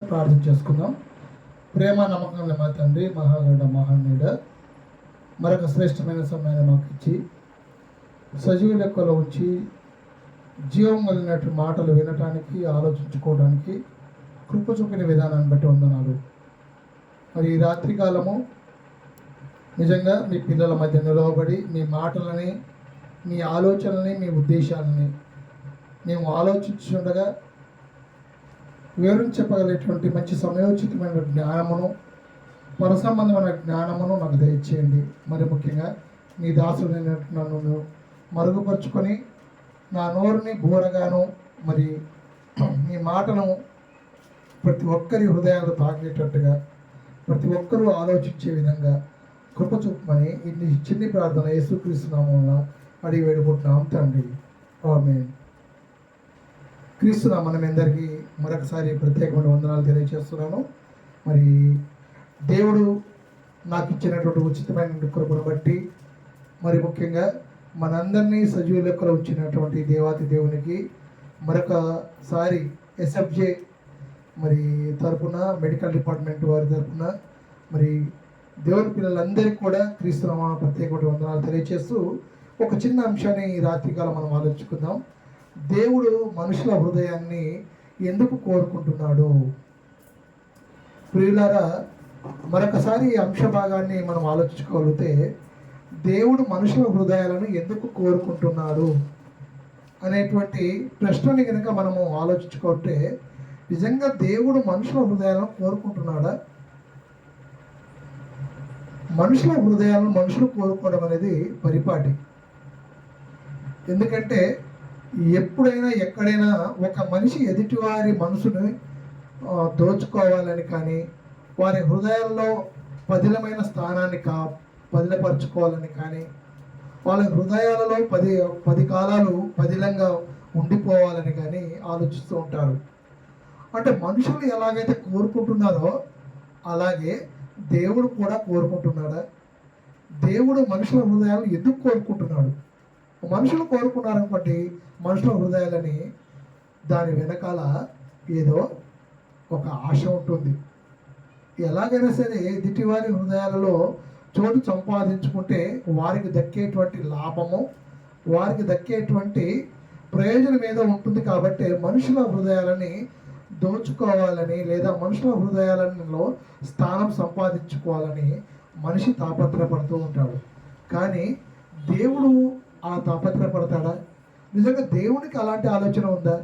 ప్రార్థన చేసుకుందాం. ప్రేమ నమ్మకం మా తండ్రి, మహాగణ మహానీయుడ, మరొక శ్రేష్టమైన సమయాన్ని మాకు ఇచ్చి సజీవ లెక్కలో ఉంచి జీవం కలిగినట్టు మాటలు వినటానికి, ఆలోచించుకోవడానికి కృప చూపిన విధానాన్ని బట్టి వందనాలు. మరి ఈ రాత్రికాలము నిజంగా మీ పిల్లల మధ్య నిలవబడి మీ మాటలని, మీ ఆలోచనలని, మీ ఉద్దేశాలని మేము ఆలోచించుండగా వివరించి చెప్పగలిగేటువంటి మంచి సమయోచితమైన జ్ఞానమును, పరసంబంధమైన జ్ఞానమును నాకు దయచేయండి. మరి ముఖ్యంగా నీ దాసుడైనట్టు నన్ను మరుగుపరుచుకొని నా నోరుని బోరగాను, మరి నీ మాటను ప్రతి ఒక్కరి హృదయాలు తాకేటట్టుగా, ప్రతి ఒక్కరూ ఆలోచించే విధంగా కృప చూపమని ఇన్ని చిన్ని ప్రార్థన యేసుక్రీస్తు నామమున అడిగి వేడుకుంటున్నాం తండ్రి. ఆమేన్. క్రీస్తు నామమున అందరికీ మరొకసారి ప్రత్యేకమైన వందనాలు తెలియజేస్తున్నాను. మరి దేవుడు నాకు ఇచ్చినటువంటి ఉచితమైన కృపను బట్టి, మరి ముఖ్యంగా మనందరినీ సజీవ లెక్కలో ఉంచినటువంటి దేవాతి దేవునికి మరొకసారి ఎస్ఎఫ్జే మరి తరపున, మెడికల్ డిపార్ట్మెంట్ వారి తరపున, మరి దేవుని పిల్లలందరికీ కూడా క్రీస్తు నామమున ప్రత్యేకమైన వందనాలు తెలియజేస్తూ ఒక చిన్న అంశాన్ని ఈ రాత్రికాలం మనం ఆలోచించుకుందాం. దేవుడు మనుషుల హృదయాన్ని ఎందుకు కోరుకుంటున్నాడు? ప్రియులారా, మరొకసారి ఈ అంశ భాగాన్ని మనం ఆలోచించుకోగలిగితే, దేవుడు మనుషుల హృదయాలను ఎందుకు కోరుకుంటున్నాడు అనేటువంటి ప్రశ్నని కనుక మనము ఆలోచించుకుంటే, నిజంగా దేవుడు మనుషుల హృదయాలను కోరుకుంటున్నాడా? మనుషుల హృదయాలను మనుషులు కోరుకోవడం అనేది పరిపాటి. ఎందుకంటే ఎప్పుడైనా ఎక్కడైనా ఒక మనిషి ఎదుటివారి మనసుని దోచుకోవాలని కానీ, వారి హృదయాల్లో పదిలమైన స్థానాన్ని పదిలపరచుకోవాలని కానీ, వాళ్ళ హృదయాలలో పది కాలాలు పదిలంగా ఉండిపోవాలని కానీ ఆలోచిస్తూ ఉంటారు. అంటే మనుషులు ఎలాగైతే కోరుకుంటున్నారో అలాగే దేవుడు కూడా కోరుకుంటున్నాడా? దేవుడు మనుషుల హృదయాలను ఎందుకు కోరుకుంటున్నాడు? మనుషులు కోరుకున్నారనుకోండి మనుషుల హృదయాలని, దాని వెనకాల ఏదో ఒక ఆశ ఉంటుంది. ఎలాగైనా సరే ఎదుటివారి హృదయాలలో చోటు సంపాదించుకుంటే వారికి దక్కేటువంటి లాభము, వారికి దక్కేటువంటి ప్రయోజనం ఏదో ఉంటుంది. కాబట్టి మనుషుల హృదయాలని దోచుకోవాలని, లేదా మనుషుల హృదయాలలో స్థానం సంపాదించుకోవాలని మనిషి తాపత్రపడుతూ ఉంటాడు. కానీ దేవుడు ఆ తాపత్రపడతాడా? నిజంగా దేవునికి అలాంటి ఆలోచన ఉందా?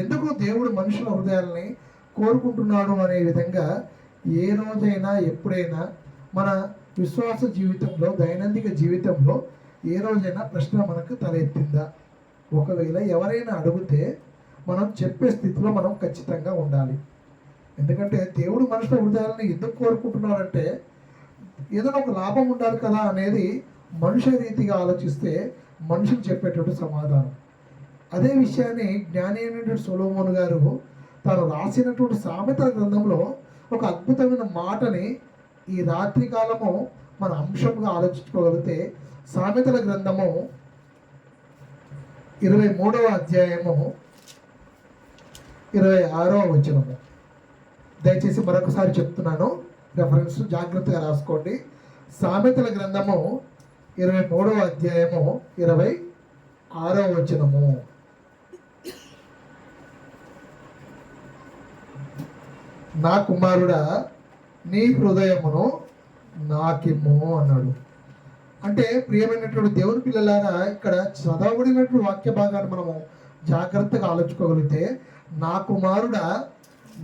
ఎందుకు దేవుడు మనుషుల హృదయాలని కోరుకుంటున్నాడు అనే విధంగా ఏ రోజైనా, ఎప్పుడైనా మన విశ్వాస జీవితంలో, దైనందిక జీవితంలో ఏ రోజైనా ప్రశ్న మనకు తలెత్తిందా? ఒకవేళ ఎవరైనా అడిగితే మనం చెప్పే స్థితిలో మనం ఖచ్చితంగా ఉండాలి. ఎందుకంటే దేవుడు మనుషుల హృదయాలను ఎందుకు కోరుకుంటున్నాడంటే, ఏదైనా ఒక లాభం ఉండాలి కదా అనేది మనుష్య రీతిగా ఆలోచిస్తే మనుషులు చెప్పేటటువంటి సమాధానం. అదే విషయాన్ని జ్ఞాని అయినటువంటి సొలొమోను గారు తాను రాసినటువంటి సామెతల గ్రంథంలో ఒక అద్భుతమైన మాటని ఈ రాత్రికాలము మన అంశంగా ఆలోచించుకోగలిగితే, సామెతల గ్రంథము 23వ అధ్యాయము 26వ వచనము. దయచేసి మరొకసారి చెప్తున్నాను, రెఫరెన్స్ జాగ్రత్తగా రాసుకోండి. సామెతల గ్రంథము 23వ అధ్యాయము 26వ వచనము. నా కుమారుడా, నీ హృదయమును నాకిమ్ము అన్నాడు. అంటే ప్రియమైనటువంటి దేవుని పిల్లలారా, ఇక్కడ చదవబడినటువంటి వాక్య భాగాన్ని మనము జాగ్రత్తగా ఆలోచించుకోగలిగితే, నా కుమారుడా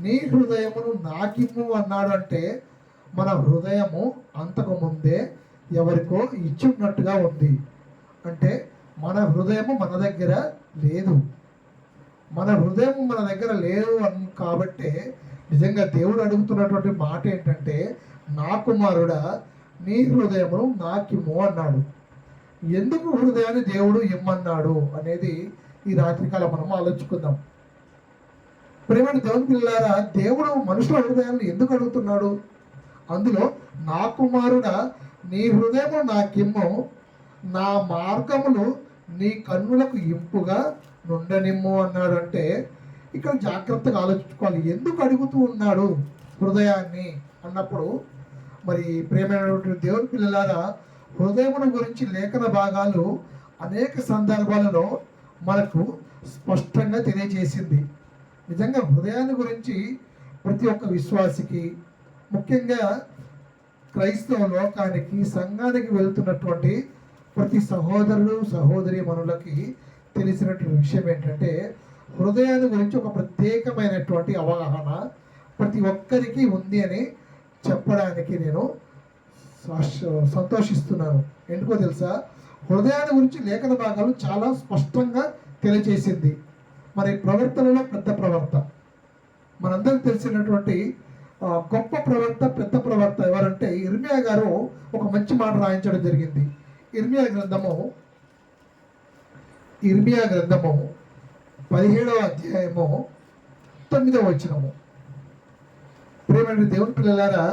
నీ హృదయమును నాకిమ్ము అన్నాడు. అంటే మన హృదయము అంతకు ముందే ఎవరికో ఇచ్చున్నట్టుగా ఉంది. అంటే మన హృదయము మన దగ్గర లేదు. మన హృదయం మన దగ్గర లేదు కాబట్టి నిజంగా దేవుడు అడుగుతున్నటువంటి మాట ఏంటంటే, నా కుమారుడా నీ హృదయమును నాకిమ్ము అన్నాడు. ఎందుకు హృదయాన్ని దేవుడు ఇమ్మన్నాడు అనేది ఈ రాత్రికాలం మనం ఆలోచించుకుందాం. ప్రేమైన దేవుని పిల్లారా, దేవుడు మనుషుల హృదయాన్ని ఎందుకు అడుగుతున్నాడు? అందులో నా కుమారుడా నీ హృదయము నాకిమ్ము, నా మార్గములు నీ కన్నులకు ఇంపుగా నుండనిమ్ము అన్నాడు. అంటే ఇక్కడ జాగ్రత్తగా ఆలోచించుకోవాలి. ఎందుకు అడుగుతూ ఉన్నాడు హృదయాన్ని అన్నప్పుడు, మరి ప్రేమైనటువంటి దేవుని పిల్లలారా, హృదయమును గురించి లేఖన భాగాలు అనేక సందర్భాలలో మనకు స్పష్టంగా తెలియజేసింది. నిజంగా హృదయాన్ని గురించి ప్రతి ఒక్క విశ్వాసికి, ముఖ్యంగా క్రైస్తవ లోకానికి, సంఘానికి వెళ్తున్నటువంటి ప్రతి సహోదరుడు సహోదరి మనులకి తెలిసినటువంటి విషయం ఏంటంటే, హృదయాన్ని గురించి ఒక ప్రత్యేకమైనటువంటి అవగాహన ప్రతి ఒక్కరికి ఉంది అని చెప్పడానికి నేను సంతోషిస్తున్నాను. ఎందుకో తెలుసా, హృదయాన్ని గురించి లేఖన భాగాలు చాలా స్పష్టంగా తెలియజేసింది. మరి ప్రవర్తనలో పెద్ద ప్రవర్త, మనందరికి తెలిసినటువంటి గొప్ప ప్రవర్త, పెద్ద ప్రవర్త ఎవరంటే ఇర్మియా గారు ఒక మంచి మాట రాయించడం జరిగింది. ఇర్మియా గ్రంథము 17వ అధ్యాయము 9వ వచనము. ప్రియమైన దేవుని పిల్లలారా,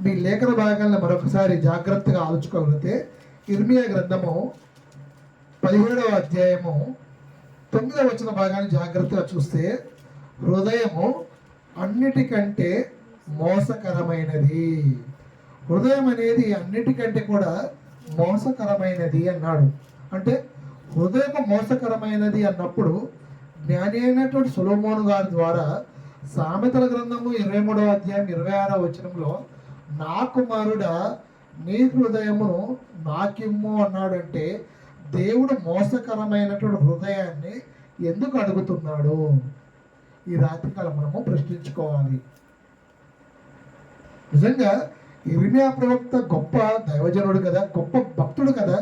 మీ లేఖన భాగాలను మరొకసారి జాగ్రత్తగా ఆలోచుకోగలిగితే, ఇర్మియా గ్రంథము 17వ అధ్యాయము 9వ వచన భాగాన్ని జాగ్రత్తగా చూస్తే, హృదయము అన్నిటికంటే మోసకరమైనది. హృదయం అనేది అన్నిటికంటే కూడా మోసకరమైనది అన్నాడు. అంటే హృదయం మోసకరమైనది అన్నప్పుడు జ్ఞాని అయినటువంటి సొలొమోను గారి ద్వారా సామెతల గ్రంథము 23వ అధ్యాయం 26వ వచనంలో, నా కుమారుడా నీ హృదయమును నాకిమ్ము అన్నాడంటే, దేవుడు మోసకరమైనటువంటి హృదయాన్ని ఎందుకు అడుగుతున్నాడు? ఈ రాత్రికాలం మనము ప్రశ్నించుకోవాలి. నిజంగా ఇర్మియా ప్రవక్త గొప్ప దైవజనుడు కదా, గొప్ప భక్తుడు కదా.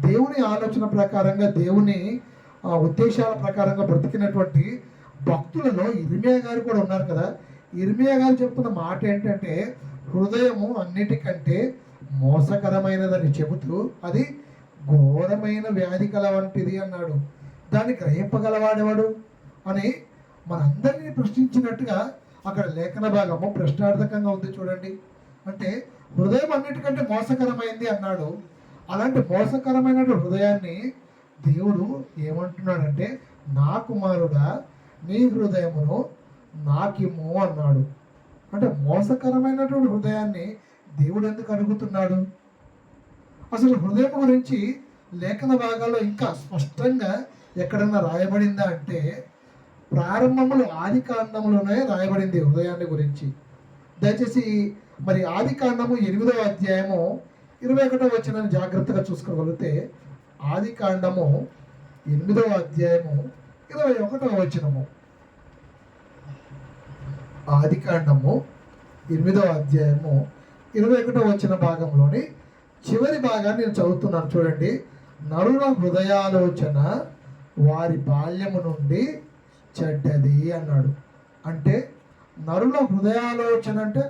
దేవుని ఆలోచన ప్రకారంగా, దేవుని ఉద్దేశాల ప్రకారంగా బ్రతికినటువంటి భక్తులలో ఇర్మియా గారు కూడా ఉన్నారు కదా. ఇర్మియా గారు చెప్తున్న మాట ఏంటంటే, హృదయము అన్నిటికంటే మోసకరమైనదని చెబుతూ అది ఘోరమైన వ్యాధి కల వంటిది అన్నాడు. దాన్ని గ్రహింపగలవాడేవాడు అని మనందరినీ ప్రశ్నించినట్టుగా అక్కడ లేఖన భాగము ప్రశ్నార్థకంగా ఉంది చూడండి. అంటే హృదయం అన్నిటికంటే మోసకరమైంది అన్నాడు. అలాంటి మోసకరమైన హృదయాన్ని దేవుడు ఏమంటున్నాడంటే, నా కుమారుడా నీ హృదయమును నాకిమ్ము అన్నాడు. అంటే మోసకరమైనటువంటి హృదయాన్ని దేవుడు ఎందుకు అడుగుతున్నాడు? అసలు హృదయం గురించి లేఖన భాగాల్లో ఇంకా స్పష్టంగా ఎక్కడన్నా రాయబడిందా అంటే, ప్రారంభములు ఆది కాండములోనే రాయబడింది హృదయాన్ని గురించి. దయచేసి మరి ఆది కాండము 8వ అధ్యాయము 21వ వచనాన్ని జాగ్రత్తగా చూసుకోగలిగితే, ఆది కాండము 8వ అధ్యాయము 21వ వచనము. ఆది కాండము 8వ అధ్యాయము 21వ వచన భాగంలోని చివరి భాగాన్ని నేను చదువుతున్నాను చూడండి. నరుల హృదయాలోచన వారి బాల్యము నుండి చెడ్డది అన్నాడు. అంటే నరుల హృదయాలోచన అంటే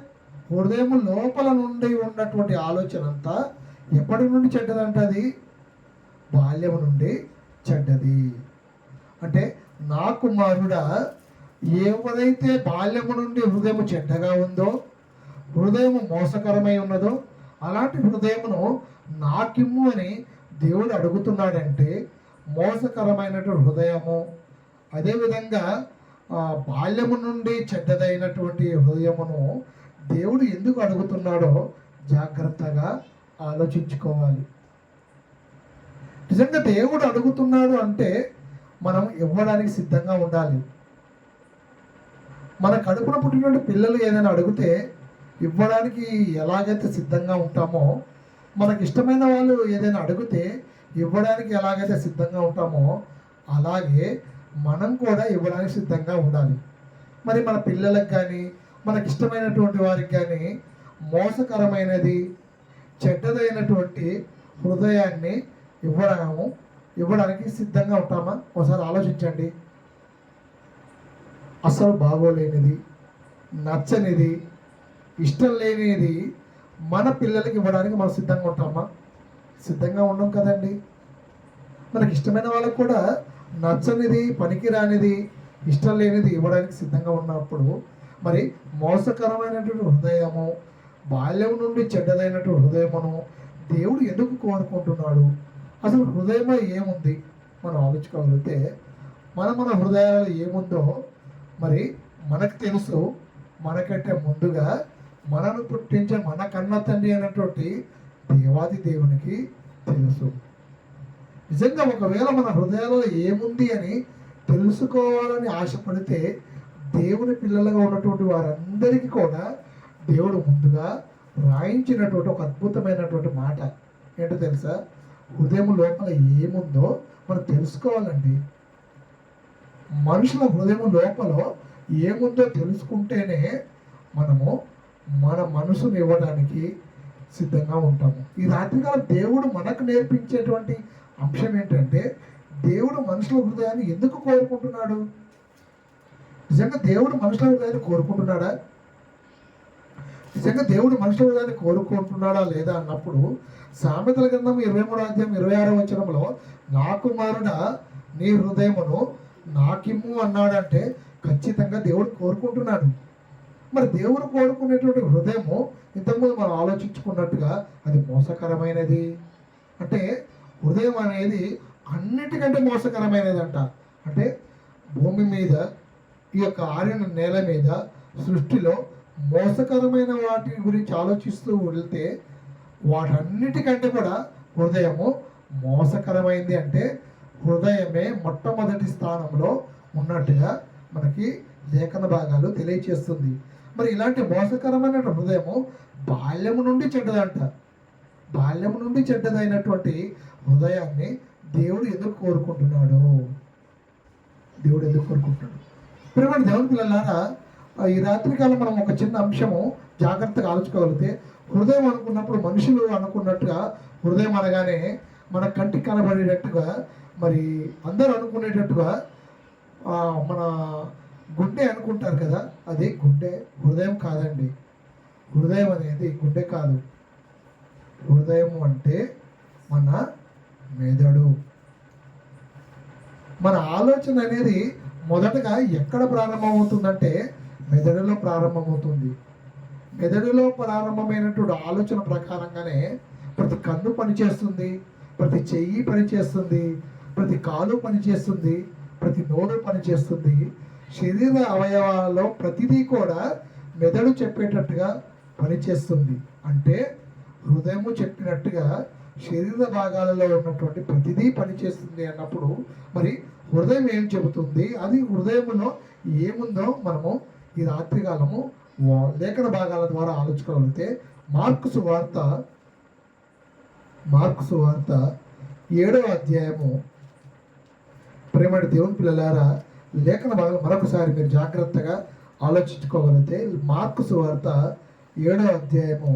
హృదయం లోపల నుండి ఉన్నటువంటి ఆలోచన అంతా ఎప్పటి నుండి చెడ్డదంటే అది బాల్యము నుండి చెడ్డది. అంటే నా కుమారుడా, ఎవరైతే బాల్యము నుండి హృదయము చెడ్డగా ఉందో, హృదయము మోసకరమై ఉన్నదో, అలాంటి హృదయమును నాకిమ్ము అని దేవుడు అడుగుతున్నాడంటే, మోసకరమైనటువంటి హృదయము, అదేవిధంగా బాల్యము నుండి చెడ్డదైనటువంటి హృదయమును దేవుడు ఎందుకు అడుగుతున్నాడో జాగ్రత్తగా ఆలోచించుకోవాలి. నిజంగా దేవుడు అడుగుతున్నాడు అంటే మనం ఇవ్వడానికి సిద్ధంగా ఉండాలి. మన కడుపున పుట్టినటువంటి పిల్లలు ఏదైనా అడిగితే ఇవ్వడానికి ఎలాగైతే సిద్ధంగా ఉంటామో, మనకి ఇష్టమైన వాళ్ళు ఏదైనా అడిగితే ఇవ్వడానికి ఎలాగైతే సిద్ధంగా ఉంటామో, అలాగే మనం కూడా ఇవ్వడానికి సిద్ధంగా ఉండాలి. మరి మన పిల్లలకు కానీ, మనకి ఇష్టమైనటువంటి వారికి కానీ మోసకరమైనది, చెడ్డదైనటువంటి హృదయాన్ని ఇవ్వడానికి సిద్ధంగా ఉంటామా? ఒకసారి ఆలోచించండి. అసలు బాగోలేనిది, నచ్చనిది, ఇష్టం లేనిది మన పిల్లలకి ఇవ్వడానికి మనం సిద్ధంగా ఉంటామా? సిద్ధంగా ఉండం కదండి. మనకి ఇష్టమైన వాళ్ళకు కూడా నచ్చనిది, పనికిరానిది, ఇష్టం లేనిది ఇవ్వడానికి సిద్ధంగా ఉన్నప్పుడు, మరి మోసకరమైనటువంటి హృదయము, బాల్యం నుండి చెడ్డదైనటువంటి హృదయమును దేవుడు ఎందుకు కోరుకుంటున్నాడు? అసలు హృదయంలో ఏముంది మనం ఆలోచించగలిగితే, మన హృదయాలలో ఏముందో మరి మనకు తెలుసు, మనకంటే ముందుగా మనను పుట్టించే మన కన్న తండ్రి అయినటువంటి దేవాది దేవునికి తెలుసు. నిజంగా ఒకవేళ మన హృదయాలలో ఏముంది అని తెలుసుకోవాలని ఆశపడితే దేవుని పిల్లలుగా ఉన్నటువంటి వారందరికీ కూడా దేవుడు ముందుగా రాయించినటువంటి ఒక అద్భుతమైనటువంటి మాట ఏంటో తెలుసా? హృదయం లోపల ఏముందో మనం తెలుసుకోవాలండి. మనుషుల హృదయం లోపల ఏముందో తెలుసుకుంటేనే మనము మన మనసును ఇవ్వడానికి సిద్ధంగా ఉంటాము. ఈ రాత్రికాలం దేవుడు మనకు నేర్పించేటువంటి అంశం ఏంటంటే, దేవుడు మనుషుల హృదయాన్ని ఎందుకు కోరుకుంటున్నాడు? నిజంగా దేవుడు మనుషుల హృదయాన్ని కోరుకుంటున్నాడా? నిజంగా దేవుడు మనుషుల హృదయాన్ని కోరుకుంటున్నాడా లేదా అన్నప్పుడు సామెతల గ్రంథం 23:26 నా కుమారుడా నీ హృదయమును నాకిమ్ము అన్నాడంటే ఖచ్చితంగా దేవుడు కోరుకుంటున్నాడు. మరి దేవుడు కోరుకునేటువంటి హృదయము ఇంతకుముందు మనం ఆలోచించుకున్నట్టుగా అది మోసకరమైనది. అంటే హృదయం అనేది అన్నిటికంటే మోసకరమైనది అంట. అంటే భూమి మీద, ఈ యొక్క ఆరిన నేల మీద, సృష్టిలో మోసకరమైన వాటి గురించి ఆలోచిస్తూ వెళ్తే వాటన్నిటికంటే కూడా హృదయము మోసకరమైంది. అంటే హృదయమే మొట్టమొదటి స్థానంలో ఉన్నట్టుగా మనకి లేఖన భాగాలు తెలియచేస్తుంది. మరి ఇలాంటి మోసకరమైన హృదయము బాల్యము నుండి చెడ్డదంట. బాల్యము నుండి చెడ్డదైనటువంటి హృదయాన్ని దేవుడు ఎందుకు కోరుకుంటున్నాడు? దేవుడు ఎందుకు కోరుకుంటున్నాడు? ప్రియమైన దేవుని పిల్లలారా, ఈ రాత్రికాలం మనం ఒక చిన్న అంశము జాగ్రత్తగా ఆలోచుకోగలిగితే, హృదయం అనుకున్నప్పుడు మనుషులు అనుకున్నట్టుగా హృదయం అనగానే మన కంటికి కనబడేటట్టుగా, మరి అందరూ అనుకునేటట్టుగా మన గుండె అనుకుంటారు కదా, అది గుండె, హృదయం కాదండి. హృదయం అనేది గుండె కాదు. హృదయం అంటే మన మెదడు. మన ఆలోచన అనేది మొదటగా ఎక్కడ ప్రారంభమవుతుందంటే మెదడులో ప్రారంభమవుతుంది. మెదడులో ప్రారంభమైనటువంటి ఆలోచన ప్రకారంగానే ప్రతి కన్ను పనిచేస్తుంది, ప్రతి చెయ్యి పనిచేస్తుంది, ప్రతి కాలు పనిచేస్తుంది, ప్రతి నోరు పనిచేస్తుంది. శరీర అవయవాలలో ప్రతిదీ కూడా మెదడు చెప్పేటట్టుగా పనిచేస్తుంది. అంటే హృదయము చెప్పినట్టుగా శరీర భాగాలలో ఉన్నటువంటి ప్రతిదీ పనిచేస్తుంది అన్నప్పుడు మరి హృదయం ఏం చెబుతుంది, అది హృదయంలో ఏముందో మనము ఈ రాత్రికాలము లేఖన భాగాల ద్వారా ఆలోచించగలిగితే, మార్కు సువార్త 7వ అధ్యాయము, ప్రేమటి దేవుని పిల్లలారా, లేఖన భాగాలు మరొకసారి మీరు జాగ్రత్తగా ఆలోచించుకోగలిగితే, మార్కు సువార్త 7వ అధ్యాయము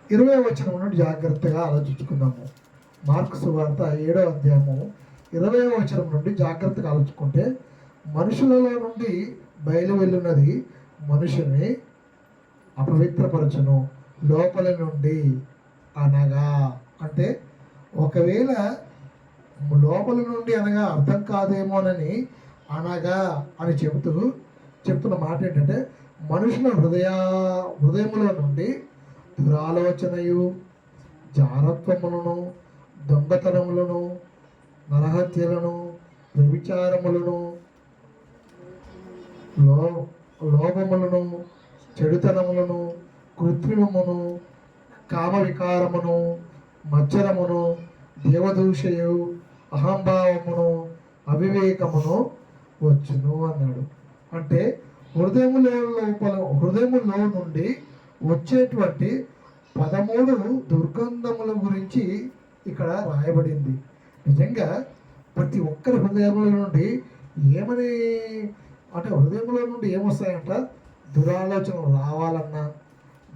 20వ వచనం నుండి జాగ్రత్తగా ఆలోచించుకుందాము. మార్కు సువార్త 7వ అధ్యాయము 20వ వచనం నుండి జాగ్రత్తగా ఆలోచుకుంటే, మనుషులలో నుండి బయలు వెళ్ళున్నది మనుషుని అపవిత్రపరచును, లోపల నుండి అనగా, అంటే ఒకవేళ లోపల నుండి అనగా అర్థం కాదేమోనని అనగా అని చెప్తున్న మాట ఏంటంటే, మనుషుల హృదయముల నుండి దురాలోచనయు, జారత్వములను, దొంగతనములను, నరహత్యలను, వ్యభిచారములను, లోభములను, చెడుతనములను, కృత్రిమమును, కామ వికారమును, మత్సరమును, దేవదూషయు, అహంభావమును, అవివేకమును వచ్చును అన్నాడు. అంటే హృదయములో నుండి వచ్చేటువంటి 13 దుర్గంధముల గురించి ఇక్కడ రాయబడింది. నిజంగా ప్రతి ఒక్కరి హృదయముల నుండి ఏమని, అంటే హృదయంలో నుండి ఏమొస్తాయంట? దురాలోచనలు రావాలన్నా,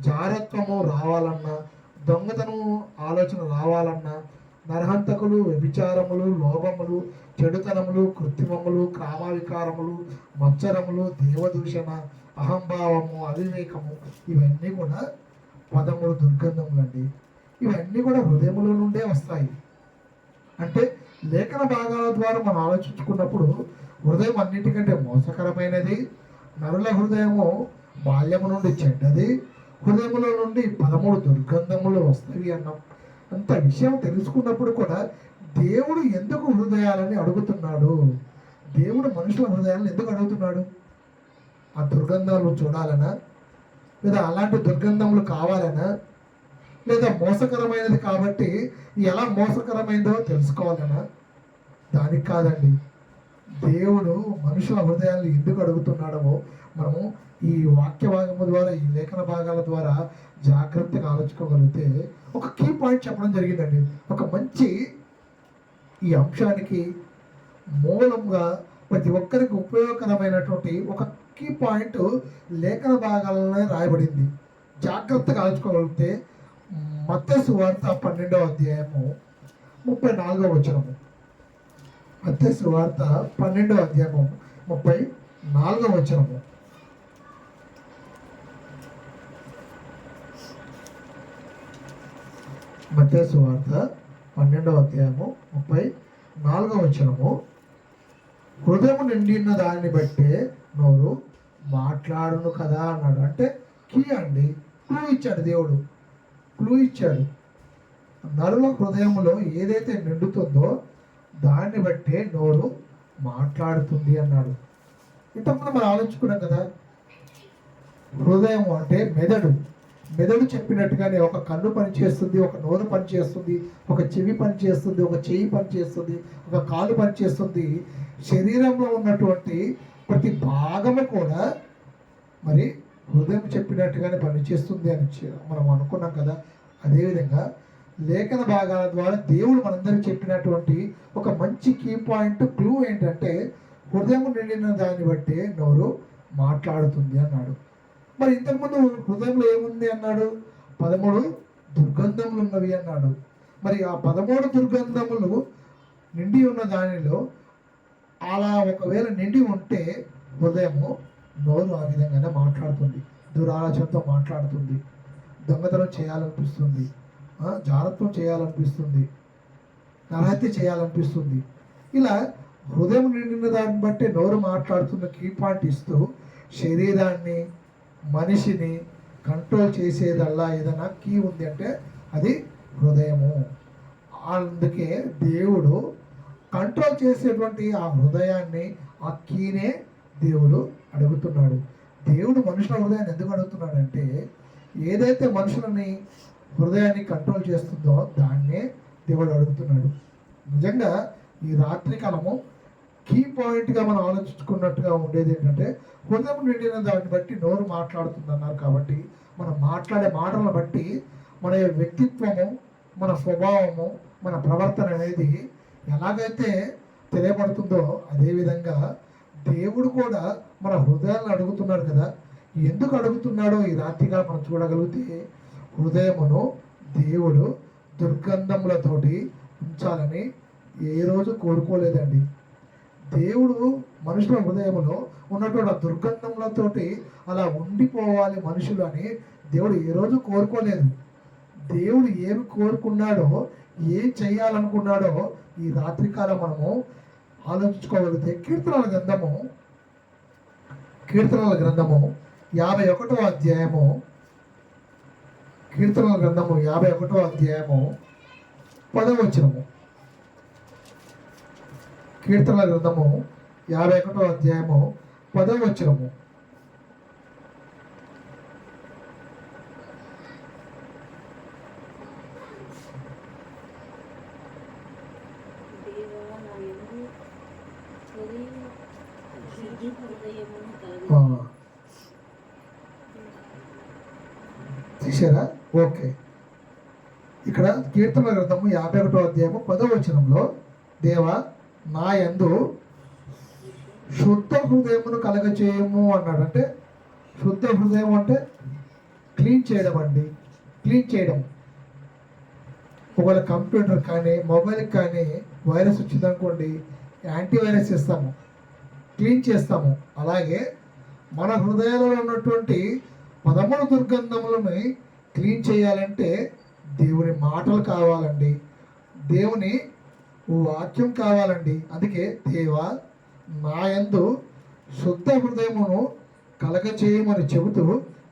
జారత్వము రావాలన్నా, దొంగతనము ఆలోచన రావాలన్నా, నరహంతకులు, వ్యభిచారములు, లోభములు, చెడుతనములు, కృత్రిమములు, కామావికారములు, మత్సరములు, దేవదూషణ, అహంభావము, అవివేకము, ఇవన్నీ కూడా 13 దుర్గంధములండి. ఇవన్నీ కూడా హృదయముల నుండే వస్తాయి. అంటే లేఖన భాగాల ద్వారా మనం ఆలోచించుకున్నప్పుడు హృదయం అన్నిటికంటే మోసకరమైనది. నరుల హృదయము బాల్యము నుండి చెడ్డది. హృదయములో నుండి 13 దుర్గంధములు వస్తాయి అంత విషయం తెలుసుకున్నప్పుడు కూడా దేవుడు ఎందుకు హృదయాలని అడుగుతున్నాడు? దేవుడు మనుషుల హృదయాలను ఎందుకు అడుగుతున్నాడు? ఆ దుర్గంధాలు చూడాలనా, లేదా అలాంటి దుర్గంధములు కావాలనా, లేదా మోసకరమైనది కాబట్టి ఎలా మోసకరమైందో తెలుసుకోవాలనా? దానికి కాదండి. దేవుడు మనుషుల హృదయాలను ఎందుకు అడుగుతున్నాడో మనము ఈ వాక్య భాగము ద్వారా, ఈ లేఖన భాగాల ద్వారా జాగ్రత్తగా ఆలోచించుకోగలిగితే ఒక కీ పాయింట్ చెప్పడం జరిగిందండి. ఒక మంచి ఈ అంశానికి మూలంగా ప్రతి ఒక్కరికి ఉపయోగకరమైనటువంటి ఒక కీ పాయింట్ లేఖన భాగాలలోనే రాయబడింది. జాగ్రత్తగా ఆలోచించుకోగలిగితే మత్తయి సువార్త 12వ అధ్యాయము 34వ వచనము. మత్తయి సువార్త 12వ అధ్యాయము 34వ వచనము. మత్తయి సువార్త 12వ అధ్యాయము 34వ వచనము. హృదయం నిండిన దాన్ని బట్టే నోరు మాట్లాడును కదా అన్నాడు. అంటే కీ అండి, క్లూ ఇచ్చాడు దేవుడు, క్లూ ఇచ్చాడు. నరుల హృదయంలో ఏదైతే నిండుతుందో దాన్ని బట్టే నోరు మాట్లాడుతుంది అన్నాడు. ఇంతకుముందు మనం ఆలోచించుకున్నాం కదా, హృదయం అంటే మెదడు. మెదడు చెప్పినట్టుగానే ఒక కన్ను పనిచేస్తుంది, ఒక నోరు పనిచేస్తుంది, ఒక చెవి పనిచేస్తుంది, ఒక చెయ్యి పనిచేస్తుంది, ఒక కాలు పనిచేస్తుంది. శరీరంలో ఉన్నటువంటి ప్రతి భాగము కూడా మరి హృదయం చెప్పినట్టుగానే పనిచేస్తుంది అని మనం అనుకున్నాం కదా. అదేవిధంగా లేఖన భాగాల ద్వారా దేవుడు మనందరికీ చెప్పినటువంటి ఒక మంచి కీ పాయింట్, క్లూ ఏంటంటే హృదయం నిండిన దాన్ని బట్టి నోరు మాట్లాడుతుంది అన్నాడు. మరి ఇంతకుముందు హృదయంలో ఏముంది అన్నాడు? 13 దుర్గంధములు ఉన్నవి అన్నాడు. మరి ఆ 13 దుర్గంధములు నిండి ఉన్న దానిలో అలా ఒకవేళ నిండి ఉంటే హృదయము, నోరు ఆ విధంగానే మాట్లాడుతుంది. దురాలోచనతో మాట్లాడుతుంది, దొంగతనం చేయాలనిపిస్తుంది, జాగ్రత్తం చేయాలనిపిస్తుంది, నరహత్య చేయాలనిపిస్తుంది. ఇలా హృదయం నిండిన దాన్ని బట్టి నోరు మాట్లాడుతున్న కీ పాయింట్ ఇస్తూ శరీరాన్ని, మనిషిని కంట్రోల్ చేసేదల్లా ఏదైనా కీ ఉంది అంటే అది హృదయము. అందుకే దేవుడు కంట్రోల్ చేసేటువంటి ఆ హృదయాన్ని, ఆ కీనే దేవుడు అడుగుతున్నాడు. దేవుడు మనుషుల హృదయాన్ని ఎందుకు అడుగుతున్నాడంటే ఏదైతే మనుషులని హృదయాన్ని కంట్రోల్ చేస్తుందో దాన్నే దేవుడు అడుగుతున్నాడు. నిజంగా ఈ రాత్రికాలము కీ పాయింట్గా మనం ఆలోచించుకున్నట్టుగా ఉండేది ఏంటంటే హృదయం నిండిన దాన్ని బట్టి నోరు మాట్లాడుతుంది అన్నారు. కాబట్టి మనం మాట్లాడే మాటలను బట్టి మన వ్యక్తిత్వము, మన స్వభావము, మన ప్రవర్తన అనేది ఎలాగైతే తెలియబడుతుందో అదేవిధంగా దేవుడు కూడా మన హృదయాలను అడుగుతున్నాడు కదా. ఎందుకు అడుగుతున్నాడో ఈ రాత్రిగా మనం చూడగలిగితే హృదయమును దేవుడు దుర్గంధములతోటి ఉంచాలని ఏ రోజు కోరుకోలేదండి. దేవుడు మనుషుల హృదయంలో ఉన్నటువంటి ఆ దుర్గంధములతోటి అలా ఉండిపోవాలి మనుషులు అని దేవుడు ఏ రోజు కోరుకోలేదు. దేవుడు ఏమి కోరుకున్నాడో, ఏం చేయాలనుకున్నాడో ఈ రాత్రికాలం మనము ఆలోచించుకోగలిగితే కీర్తనల గ్రంథము 51వ అధ్యాయము, కీర్తనల గ్రంథము 51వ అధ్యాయము 10వ వచనము. కీర్తనల గ్రంథము 51వ అధ్యాయము 10వ వచనము. తీసారా? ఓకే. ఇక్కడ కీర్తనల గ్రంథము 51వ అధ్యాయము 10వ వచనంలో దేవా నా యందు శుద్ధ హృదయమును కలగచేయము అన్నాడు. అంటే శుద్ధ హృదయం అంటే క్లీన్ చేయడం అండి, క్లీన్ చేయడం. ఒకవేళ కంప్యూటర్ కానీ మొబైల్కి కానీ వైరస్ వచ్చిందనుకోండి, యాంటీవైరస్ ఇస్తాము, క్లీన్ చేస్తాము. అలాగే మన హృదయాలలో ఉన్నటువంటి 13 దుర్గంధములని క్లీన్ చేయాలంటే దేవుని మాటలు కావాలండి, దేవుని వాక్యం కావాలండి. అందుకే దేవా నా యందు శుద్ధ హృదయమును కలగచేయమని చెబుతూ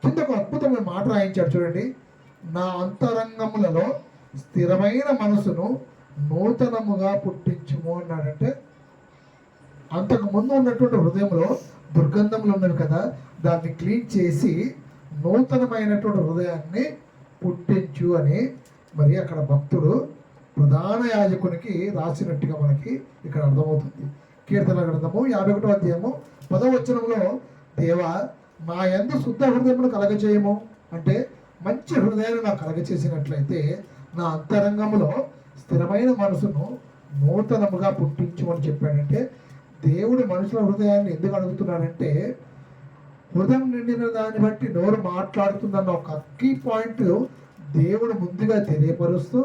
కింద ఒక అద్భుతమైన మాట రాయించాడు చూడండి. నా అంతరంగములలో స్థిరమైన మనసును నూతనముగా పుట్టించుము అన్నాడంటే అంతకు ముందు ఉన్నటువంటి హృదయంలో దుర్గంధములు ఉన్నవి కదా, దాన్ని క్లీన్ చేసి నూతనమైనటువంటి హృదయాన్ని పుట్టించు అని మరి అక్కడ భక్తుడు ప్రధాన యాజకునికి రాసినట్టుగా మనకి ఇక్కడ అర్థమవుతుంది. కీర్తన గ్రంథము 51వ అధ్యాయము 10వ వచనంలో, దేవా నా యందు శుద్ధ హృదయమును కలగజేయము అంటే మంచి హృదయాన్ని నాకు కలగచేసినట్లయితే నా అంతరంగంలో స్థిరమైన మనసును నూతనముగా పుట్టించు అని చెప్పాడంటే, దేవుడు మనుషుల హృదయాన్ని ఎందుకు అడుగుతున్నాడంటే, హృదయం నిండిన దాన్ని బట్టి నోరు మాట్లాడుతుందన్న ఒక కీ పాయింట్ దేవుడు ముందుగా తెలియపరుస్తూ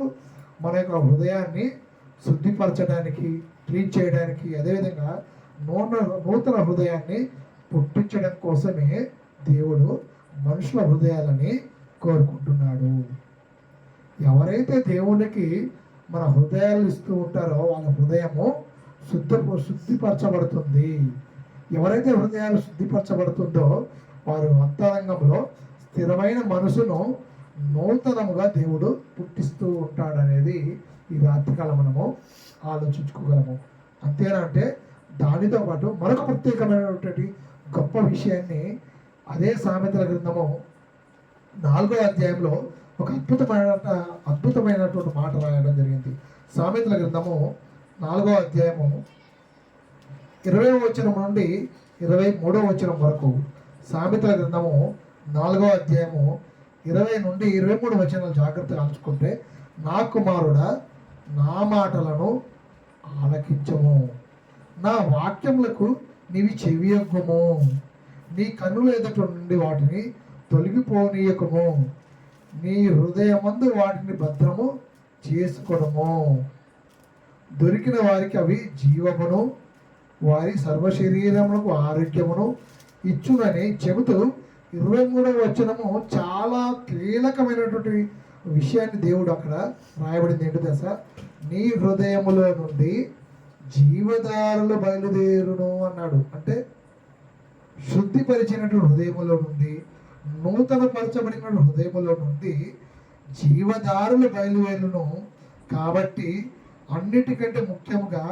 మన యొక్క హృదయాన్ని శుద్ధిపరచడానికి, క్లీన్ చేయడానికి, అదేవిధంగా నూతన హృదయాన్ని పుట్టించడం కోసమే దేవుడు మనుషుల హృదయాలని కోరుకుంటున్నాడు. ఎవరైతే దేవునికి మన హృదయాలు ఇస్తూ ఉంటారో వాళ్ళ హృదయము శుద్ధిపరచబడుతుంది. ఎవరైతే హృదయాలు శుద్ధిపరచబడుతుందో వారు అంతరంగంలో స్థిరమైన మనసును నూతనముగా దేవుడు పుట్టిస్తూ ఉంటాడనేది ఈ రాత్రికాలం మనము ఆలోచించుకోగలము. అంతేనా అంటే దానితో పాటు మరొక ప్రత్యేకమైనటువంటి గొప్ప విషయాన్ని అదే సామెతల గ్రంథము 4వ అధ్యాయంలో ఒక అద్భుతమైనటువంటి మాట రాయడం జరిగింది. సామెతల గ్రంథము 4వ అధ్యాయము 20వ వచనం నుండి 23వ వచనం వరకు, సామెతల గ్రంథము 4వ అధ్యాయము 20 నుండి 23 వచనాలు జాగ్రత్తగా ఆలోచుకుంటే, నా కుమారుడా నా మాటలను ఆలకించము, నా వాక్యములకు నీవి చెవియొగ్గుము, నీ కన్నుల ఎదుట నుండి వాటిని తొలగిపోనీయకము, నీ హృదయమందు వాటిని భద్రము చేసుకోవడము, దొరికిన వారికి అవి జీవమును వారి సర్వశరీరములకు ఆరోగ్యమును ఇచ్చునని చెబుతూ 23వ వచనము చాలా కీలకమైనటువంటి విషయాన్ని దేవుడు అక్కడ రాయబడింది. ఏంటో తెలుసా? నీ హృదయములో నుండి జీవధారలు బయలుదేరును అన్నాడు. అంటే శుద్ధిపరిచినటువంటి హృదయములో నుండి, నూతన పరచబడిన హృదయములో నుండి జీవధారులు బయలుదేరును. కాబట్టి అన్నిటికంటే ముఖ్యముగా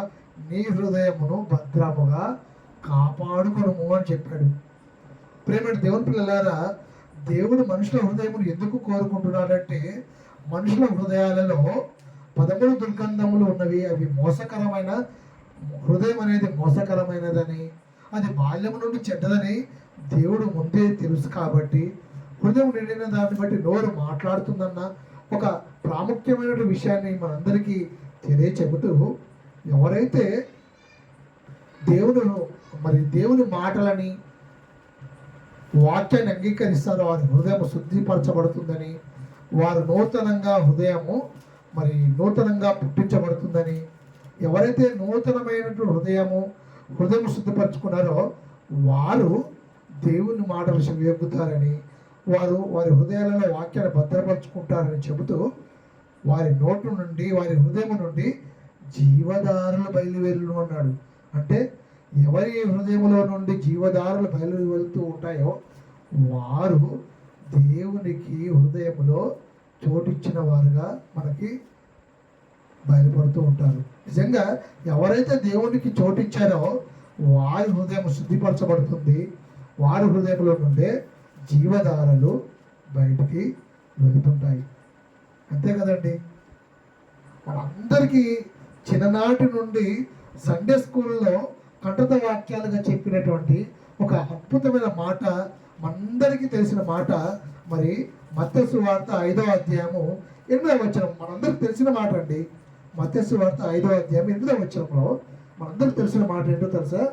నీ హృదయమును భద్రముగా కాపాడుకొనుము అని చెప్పాడు. ప్రేమ దేవుని పిల్లలారా, దేవుడు మనుషుల హృదయమును ఎందుకు కోరుకుంటున్నాడంటే, మనుషుల హృదయాలలో 13 దుర్గంధములు ఉన్నవి. అవి మోసకరమైన హృదయం అనేది మోసకరమైనదని, అది బాల్యం నుండి చెడ్డదని దేవుడు ముందే తెలుసు. కాబట్టి హృదయం నిండిన దాన్ని బట్టి నోరు మాట్లాడుతుందన్న ఒక ప్రాముఖ్యమైన విషయాన్ని మనందరికీ తెలియచెబుతూ, ఎవరైతే దేవుని మాటలని వాక్యాన్ని అంగీకరిస్తారో వారి హృదయం శుద్ధిపరచబడుతుందని, వారు నూతనంగా పుట్టించబడుతుందని, ఎవరైతే నూతనమైనటువంటి హృదయం శుద్ధిపరచుకున్నారో వారు దేవుని మాటలు చెవియొగ్గుతారని, వారి హృదయాలలో వాక్యాన్ని భద్రపరుచుకుంటారని చెబుతూ, వారి నోటు నుండి, వారి హృదయం నుండి జీవధారలు బయలువెళ్ళును అన్నాడు. అంటే ఎవరి హృదయంలో నుండి జీవధారలు బయలు వెళ్తూ ఉంటాయో వారు దేవునికి హృదయంలో చోటిచ్చిన వారుగా మనకి బయలుపడుతూ ఉంటారు. నిజంగా ఎవరైతే దేవునికి చోటిచ్చారో వారి హృదయం శుద్ధిపరచబడుతుంది. వారి హృదయంలో నుండే జీవధారలు బయటికి వెళుతుంటాయి. అంతే కదండి. మనందరికీ చిన్ననాటి నుండి సండే స్కూల్లో కంఠత వాక్యాలుగా చెప్పినటువంటి ఒక అద్భుతమైన మాట, మనందరికీ తెలిసిన మాట, మరి మత్తయి సువార్త 5వ అధ్యాయము 8వ వచనం. మనందరికి తెలిసిన మాట అండి. మత్తయి సువార్త 5వ అధ్యాయం 8వ వచనంలో మనందరికి తెలిసిన మాట ఏంటో తెలుసా?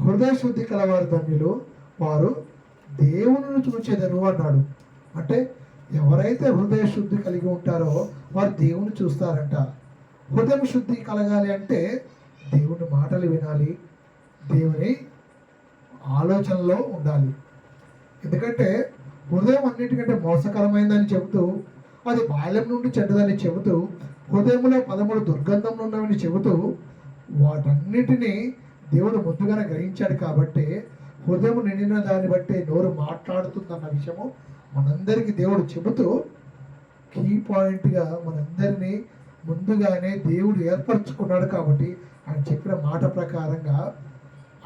హృదయ శుద్ధి కలవారు ధన్యులు, వారు దేవుని చూచేదను అన్నాడు. అంటే ఎవరైతే హృదయ శుద్ధి కలిగి ఉంటారో వారు దేవుని చూస్తారంట. హృదయం శుద్ధి కలగాలి అంటే దేవుని మాటలు వినాలి, దేవుని ఆలోచనలో ఉండాలి. ఎందుకంటే హృదయం అన్నిటికంటే మోసకరమైందని చెబుతూ, అది బాల్యం నుండి చెడ్డదని చెబుతూ, హృదయంలో 13 దుర్గంధములు ఉన్నవని చెబుతూ, వాటన్నిటినీ దేవుడు ముందుగానే గ్రహించాడు. కాబట్టి హృదయం నిండిన దాన్ని బట్టి నోరు మాట్లాడుతుందన్న విషయము మనందరికీ దేవుడు చెబుతూ, కీ పాయింట్గా మనందరినీ ముందుగానే దేవుడు ఏర్పరచుకున్నాడు. కాబట్టి ఆయన చెప్పిన మాట ప్రకారంగా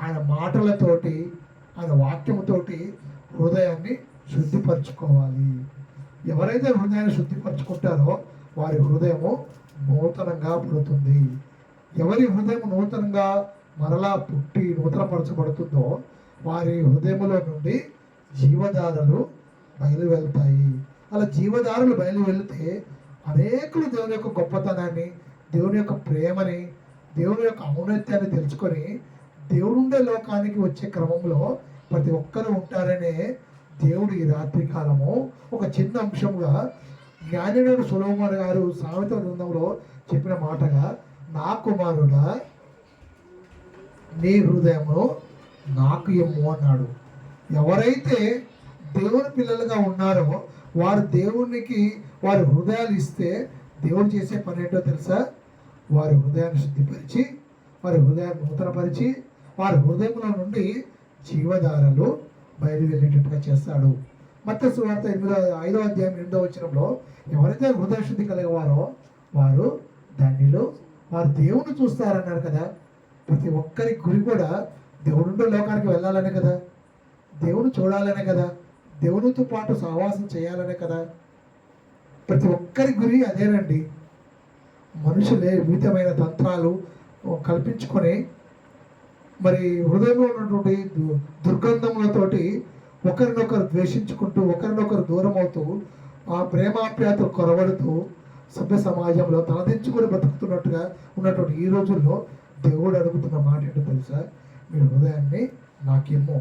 ఆయన మాటలతోటి ఆయన వాక్యముతోటి హృదయాన్ని శుద్ధిపరచుకోవాలి. ఎవరైతే హృదయాన్ని శుద్ధిపరచుకుంటారో వారి హృదయము నూతనంగా పుడుతుంది. ఎవరి హృదయం నూతనంగా మరలా పుట్టి నూతనపరచబడుతుందో వారి హృదయములో నుండి జీవధారలు బయలు వెళ్తాయి. అలా జీవధారలు బయలు వెళితే అనేకులు దేవుని యొక్క గొప్పతనాన్ని, దేవుని యొక్క ప్రేమని, దేవుని యొక్క ఔన్నత్యాన్ని తెలుసుకొని దేవుడుండే లోకానికి వచ్చే క్రమంలో ప్రతి ఒక్కరూ ఉంటారనే దేవుడు ఈ రాత్రి కాలము ఒక చిన్న అంశంగా జ్ఞానినుడు సొలొమోను గారు సామెతల గ్రంథంలో చెప్పిన మాటగా, నా కుమారుడా నీ హృదయము నాకు ఇమ్ము అన్నాడు. ఎవరైతే దేవుని పిల్లలుగా ఉన్నారో వారు దేవునికి వారి హృదయాలు ఇస్తే దేవుడు చేసే పని ఏంటో తెలుసా? వారి హృదయాన్ని శుద్ధిపరిచి, వారి హృదయాన్ని నూతనపరిచి, వారి హృదయంలో నుండి జీవధారలు బయలు వెళ్ళేటట్టుగా చేస్తాడు. మత్తయి సువార్త 5వ అధ్యాయం 8వ వచనంలో ఎవరైతే హృదయ శుద్ధి కలిగేవారో వారు ధన్యులు, వారు దేవుని చూస్తారన్నారు కదా. ప్రతి ఒక్కరి గురి కూడా దేవుడుండే లోకానికి వెళ్ళాలనే కదా, దేవుని చూడాలనే కదా, దేవునితో పాటు సహవాసం చేయాలనే కదా. ప్రతి ఒక్కరి గురి అదేనండి. మనుషులే వివిధమైన తంత్రాలు కల్పించుకొని మరి హృదయంలో ఉన్నటువంటి దుర్గంధములతోటి ఒకరినొకరు ద్వేషించుకుంటూ, ఒకరినొకరు దూరం అవుతూ, ఆ ప్రేమాప్యాతలు కొరవడుతూ సభ్య సమాజంలో తలదించుకొని బతుకుతున్నట్టుగా ఉన్నటువంటి ఈ రోజుల్లో దేవుడు అడుగుతున్న మాట ఏంటో తెలుసా? మీ హృదయాన్ని నాకిమ్ము.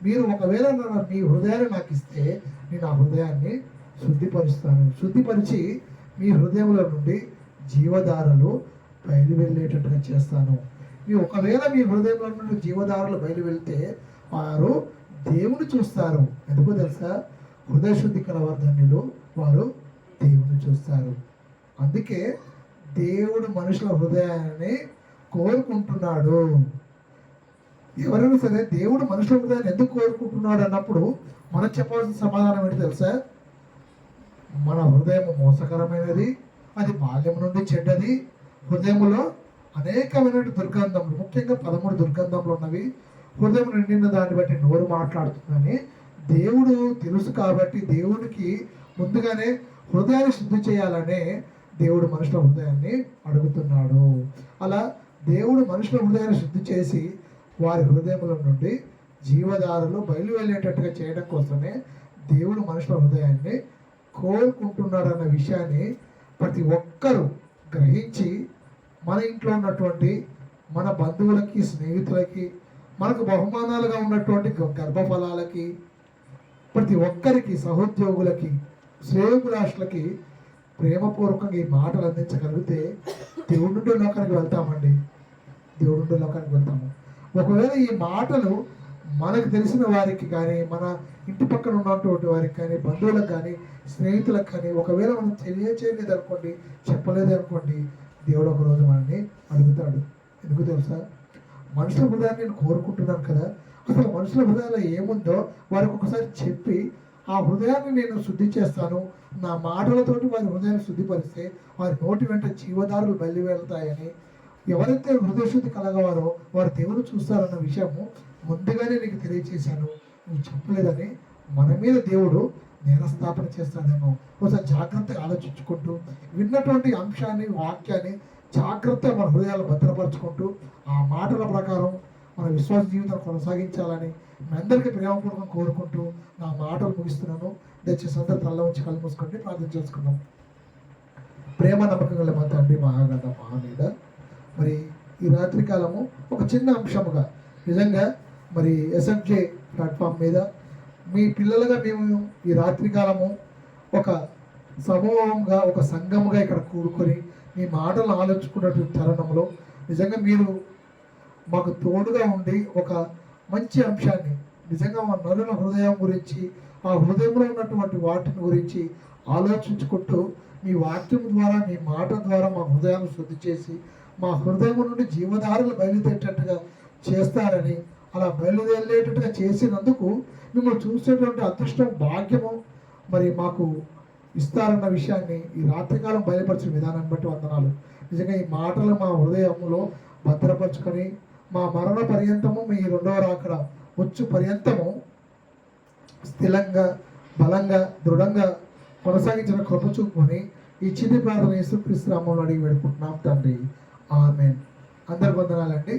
మీరు ఒకవేళ మీ హృదయాన్ని నాకు ఇస్తే నేను ఆ హృదయాన్ని శుద్ధిపరుస్తాను. శుద్ధిపరిచి మీ హృదయంలో నుండి జీవధారలు బయలు వెళ్ళేటట్టుగా చేస్తాను. ఒకవేళ మీ హృదయంలో నుండి జీవధారలు బయలు వెళ్తే వారు దేవుని చూస్తారు. ఎందుకో తెలుసా? హృదయ శుద్ధి కలవారు ధన్యులు, వారు దేవుని చూస్తారు. అందుకే దేవుడు మనుషుల హృదయాన్ని కోరుకుంటున్నాడు. ఎవరైనా సరే దేవుడు మనుషుల హృదయాన్ని ఎందుకు కోరుకుంటున్నాడు అన్నప్పుడు మనం చెప్పాల్సిన సమాధానం ఏంటి తెలుసా? మన హృదయం మోసకరమైనది, అది బాల్యం నుండి చెడ్డది, హృదయంలో అనేకమైన దుర్గంధములు, ముఖ్యంగా 13 దుర్గంధములు ఉన్నవి, హృదయం నిండిన దాన్ని బట్టి నోరు మాట్లాడుతుందని దేవుడు తెలుసు. కాబట్టి దేవుడికి ముందుగానే హృదయాన్ని శుద్ధి చేయాలనే దేవుడు మనుషుల హృదయాన్ని అడుగుతున్నాడు. అలా దేవుడు మనుషుల హృదయాన్ని శుద్ధి చేసి వారి హృదయముల నుండి జీవధారలు బయలు వెళ్ళేటట్టుగా చేయడం కోసమే దేవుడు మనుషుల హృదయాన్ని కోరుకుంటున్నాడన్న విషయాన్ని ప్రతి ఒక్కరూ గ్రహించి మన ఇంట్లో ఉన్నటువంటి మన బంధువులకి, స్నేహితులకి, మనకు బహుమానాలుగా ఉన్నటువంటి గర్భఫలాలకి, ప్రతి ఒక్కరికి, సహోద్యోగులకి, శ్రేయోభిలాషులకి ప్రేమపూర్వకంగా ఈ మాటలు అందించగలిగితే దేవుడుండే లోకానికి వెళ్తామండి. దేవుడుండే లోకానికి వెళ్తాము. ఒకవేళ ఈ మాటలు మనకు తెలిసిన వారికి కానీ, మన ఇంటి పక్కన ఉన్నటువంటి వారికి కానీ, బంధువులకు కానీ, స్నేహితులకు కానీ ఒకవేళ మనం తెలియచేయలేదు అనుకోండి, చెప్పలేదు అనుకోండి, దేవుడు ఒక రోజు మనల్ని అడుగుతాడు. ఎందుకు తెలుసా? మనుషుల హృదయాన్ని నేను కోరుకుంటున్నాను కదా, అసలు మనుషుల హృదయాల్లో ఏముందో వారికి ఒకసారి చెప్పి ఆ హృదయాన్ని నేను శుద్ధి చేస్తాను, నా మాటలతోటి వారి హృదయాన్ని శుద్ధిపరిస్తే వారి నోటి వెంట జీవధారులు బయలు వెళ్తాయని, ఎవరైతే హృదయ శుద్ధి కలగవారో వారు దేవుని చూస్తారన్న విషయము ముందుగానే నీకు తెలియచేశాను, నువ్వు చెప్పలేదని మన మీద దేవుడు నేరస్థాపన చేస్తాడేమో. ఒకసారి జాగ్రత్తగా ఆలోచించుకుంటూ విన్నటువంటి అంశాన్ని, వాక్యాన్ని జాగ్రత్తగా మన హృదయాలు భద్రపరచుకుంటూ ఆ మాటల ప్రకారం మన విశ్వాస జీవితాన్ని కొనసాగించాలని మీ అందరికీ ప్రేమపూర్వకం కోరుకుంటూ నా మాటలు ముగిస్తున్నాను. దయచేసి అందరూ తల్ల ఉంచి కళ్ళు మూసుకుంటే ప్రార్థన చేసుకున్నాం. ప్రేమ నమ్మకం గల మా తండ్రి, మహాగణ మహానీడ, మరి ఈ రాత్రి కాలము ఒక చిన్న అంశముగా నిజంగా మరి ఎస్ఎఫ్జే ప్లాట్ఫామ్ మీద మీ పిల్లలుగా మేము ఈ రాత్రి కాలము ఒక సమూహంగా, ఒక సంఘముగా ఇక్కడ కూడుకొని మీ మాటలు ఆలోచించుకున్నటువంటి తరుణంలో నిజంగా మీరు మాకు తోడుగా ఉండి ఒక మంచి అంశాన్ని, నిజంగా మా నరుల హృదయం గురించి, ఆ హృదయంలో ఉన్నటువంటి వాటిని గురించి ఆలోచించుకుంటూ మీ వాక్యం ద్వారా, మీ మాట ద్వారా మా హృదయాన్ని శుద్ధి చేసి మా హృదయం నుండి జీవధారలు బయలుదేరేటట్టుగా చేస్తారని, అలా బయలుదేరేటట్టుగా చేసినందుకు మిమ్మల్ని చూసేటువంటి అదృష్టం, భాగ్యము మరి మాకు ఇస్తారన్న విషయాన్ని ఈ రాత్రికాలం బయలుపరిచిన విధానాన్ని బట్టి వందనాలు. నిజంగా ఈ మాటలు మా హృదయంలో భద్రపరుచుకొని మా మరణ పర్యంతము మీ రెండవ రాకడ వచ్చు పర్యంతము స్థిరంగా బలంగా దృఢంగా కొనసాగించిన కృప చూపుకొని ఈ చిన్ని ప్రార్థన యేసుక్రీస్తు నామములో అడిగి వేడుకుంటున్నాం తండ్రి. ఆమేన్. అందరి వందనాలండి.